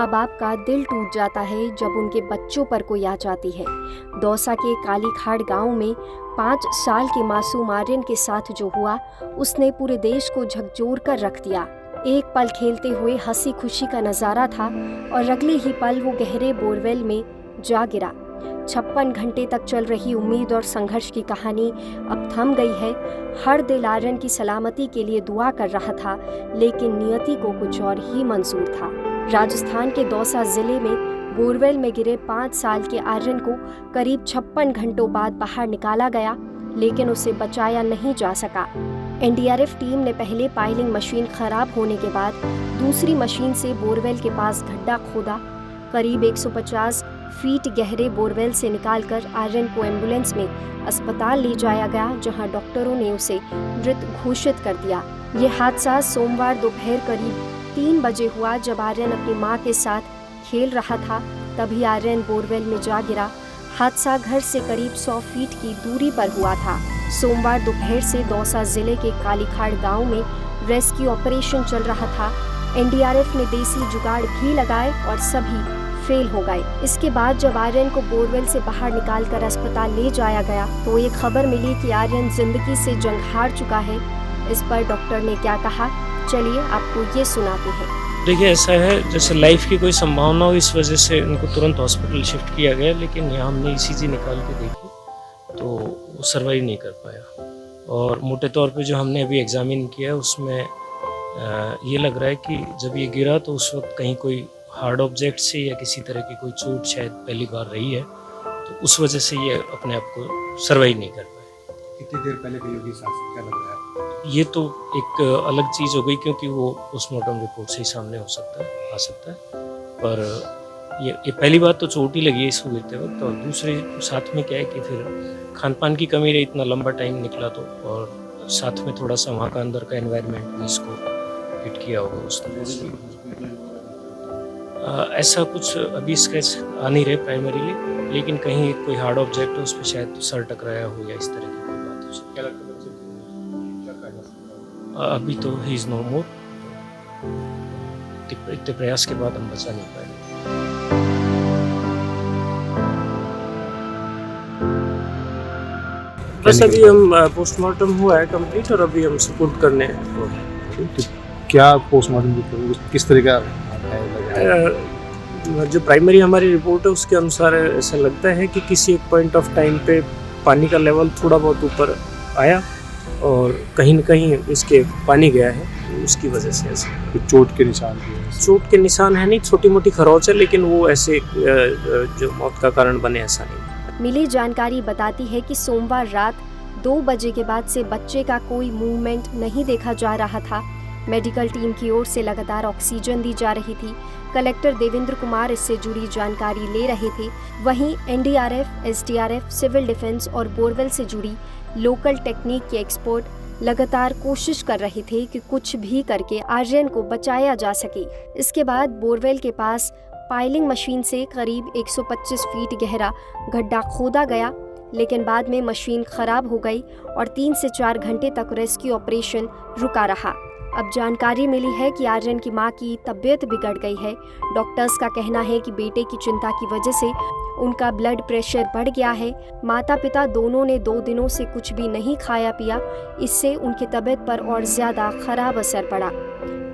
माँ बाप का दिल टूट जाता है जब उनके बच्चों पर कोई आ जाती है। दौसा के कालीखाड़ गांव में 5 साल के मासूम आर्यन के साथ जो हुआ उसने पूरे देश को झकझोर कर रख दिया। एक पल खेलते हुए हंसी खुशी का नजारा था और अगले ही पल वो गहरे बोरवेल में जा गिरा। 56 घंटे तक चल रही उम्मीद और संघर्ष की कहानी अब थम गई है। हर दिल आर्यन की सलामती के लिए दुआ कर रहा था, लेकिन नियति को कुछ और ही मंजूर था। राजस्थान के दौसा जिले में बोरवेल में गिरे 5 साल के आर्यन को करीब 56 घंटों बाद बाहर निकाला गया, लेकिन उसे बचाया नहीं जा सका। एनडीआरएफ टीम ने पहले पाइलिंग मशीन खराब होने के बाद दूसरी मशीन से बोरवेल के पास गड्ढा खोदा। करीब 150 फीट गहरे बोरवेल से निकालकर आर्यन को एम्बुलेंस में अस्पताल ले जाया गया, जहां डॉक्टरों ने उसे मृत घोषित कर दिया। ये हादसा सोमवार दोपहर करीब 3 बजे हुआ, जब आर्यन अपनी मां के साथ खेल रहा था। तभी आर्यन बोरवेल में जा गिरा। हादसा घर से करीब 100 फीट की दूरी पर हुआ था। सोमवार दोपहर से दौसा जिले के कालीखाड़ गांव में रेस्क्यू ऑपरेशन चल रहा था। एनडीआरएफ ने देसी जुगाड़ भी लगाए और सभी फेल हो गए। इसके बाद जब आर्यन को बोरवेल से बाहर निकालकर अस्पताल ले जाया गया तो ये खबर मिली कि आर्यन जिंदगी से जंग हार चुका है। इस पर डॉक्टर ने क्या कहा, चलिए आपको ये सुनाते हैं। देखिए, ऐसा है जैसे लाइफ की कोई संभावना हो, इस वजह से उनको तुरंत हॉस्पिटल शिफ्ट किया गया, लेकिन यहाँ हमने ईसीजी निकाल के देखी तो वो सर्वाइव नहीं कर पाया। और मोटे तौर पे जो हमने अभी एग्जामिन किया है उसमें ये लग रहा है कि जब ये गिरा तो उस वक्त कहीं कोई हार्ड ऑब्जेक्ट से या किसी तरह की कोई चोट शायद पहली बार रही है, तो उस वजह से ये अपने आप को सर्वाइव नहीं कर पाए। कितनी देर पहले गई होगी सांस, क्या लग रहा है? ये तो एक अलग चीज़ हो गई, क्योंकि वो पोस्टमार्टम रिपोर्ट से ही सामने आ सकता है। पर ये पहली बात तो चोट ही लगी है इसको गिरते वक्त, और दूसरे साथ में क्या है कि फिर खान पान की कमी रही, इतना लंबा टाइम निकला तो, और साथ में थोड़ा सा वहाँ का अंदर का एनवायरनमेंट भी इसको हिट किया होगा उस तरह से। ऐसा कुछ अभी स्केच आ नहीं रहे प्राइमरीली, लेकिन कहीं कोई हार्ड ऑब्जेक्ट है उस पर शायद सर टकराया हो या इस तरह की कोई बात हो सकती क्या लगता है बच्चे क्या करना सकता है। अभी तो ही इज नो मोर। इतने प्रयास के बाद हम बचा नहीं पाए। बस अभी हम पोस्टमार्टम हुआ है कंप्लीट, और अभी हम सपोर्ट करने हैं। तो क्या पोस्टमार्टम किस तरह का जो प्राइमरी हमारी रिपोर्ट है उसके अनुसार ऐसा लगता है कि किसी एक पॉइंट ऑफ टाइम पे पानी का लेवल थोड़ा बहुत ऊपर आया और कहीं न कहीं इसके पानी गया है, उसकी वजह से ऐसे चोट के निशान भी हैं? चोट के निशान है नहीं, छोटी मोटी खरोंच है, लेकिन वो ऐसे जो मौत का कारण बने ऐसा नहीं। मिली जानकारी बताती है कि सोमवार रात 2 बजे के बाद से बच्चे का कोई मूवमेंट नहीं देखा जा रहा था। मेडिकल टीम की ओर से लगातार ऑक्सीजन दी जा रही थी। कलेक्टर देवेंद्र कुमार इससे जुड़ी जानकारी ले रहे थे। वहीं एनडीआरएफ, एसडीआरएफ, सिविल डिफेंस और बोरवेल से जुड़ी लोकल टेक्निक के एक्सपर्ट लगातार कोशिश कर रहे थे कि कुछ भी करके आर्यन को बचाया जा सके। इसके बाद बोरवेल के पास पाइलिंग मशीन से करीब 125 फीट गहरा गड्ढा खोदा गया, लेकिन बाद में मशीन खराब हो गई और 3 से 4 घंटे तक रेस्क्यू ऑपरेशन रुका रहा। अब जानकारी मिली है कि आर्यन की मां की तबीयत बिगड़ गई है। डॉक्टर्स का कहना है कि बेटे की चिंता की वजह से उनका ब्लड प्रेशर बढ़ गया है। माता पिता दोनों ने 2 दिनों से कुछ भी नहीं खाया पिया, इससे उनकी तबीयत पर और ज्यादा खराब असर पड़ा।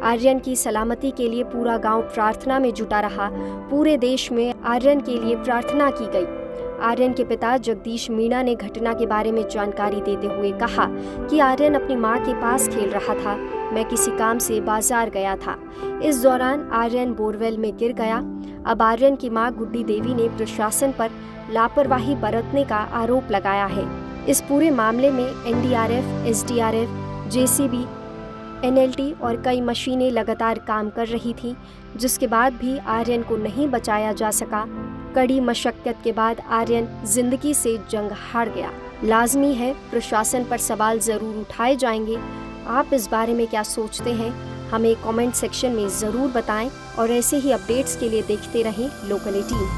आर्यन की सलामती के लिए पूरा गांव प्रार्थना में जुटा रहा। पूरे देश में आर्यन के लिए प्रार्थना की गई। आर्यन के पिता जगदीश मीणा ने घटना के बारे में जानकारी देते हुए कहा कि आर्यन अपनी मां के पास खेल रहा था, मैं किसी काम से बाजार गया था। इस दौरान आर्यन बोरवेल में गिर गया। अब आर्यन की मां गुड्डी देवी ने प्रशासन पर लापरवाही बरतने का आरोप लगाया है। इस पूरे मामले में एनडीआरएफ, एसडीआरएफ, जेसीबी, एनएलटी और कई मशीनें लगातार काम कर रही थीं, जिसके बाद भी आर्यन को नहीं बचाया जा सका। कड़ी मशक्कत के बाद आर्यन जिंदगी से जंग हार गया। लाजमी है प्रशासन पर सवाल जरूर उठाए जाएंगे। आप इस बारे में क्या सोचते हैं, हमें कमेंट सेक्शन में ज़रूर बताएं और ऐसे ही अपडेट्स के लिए देखते रहें लोकल 18।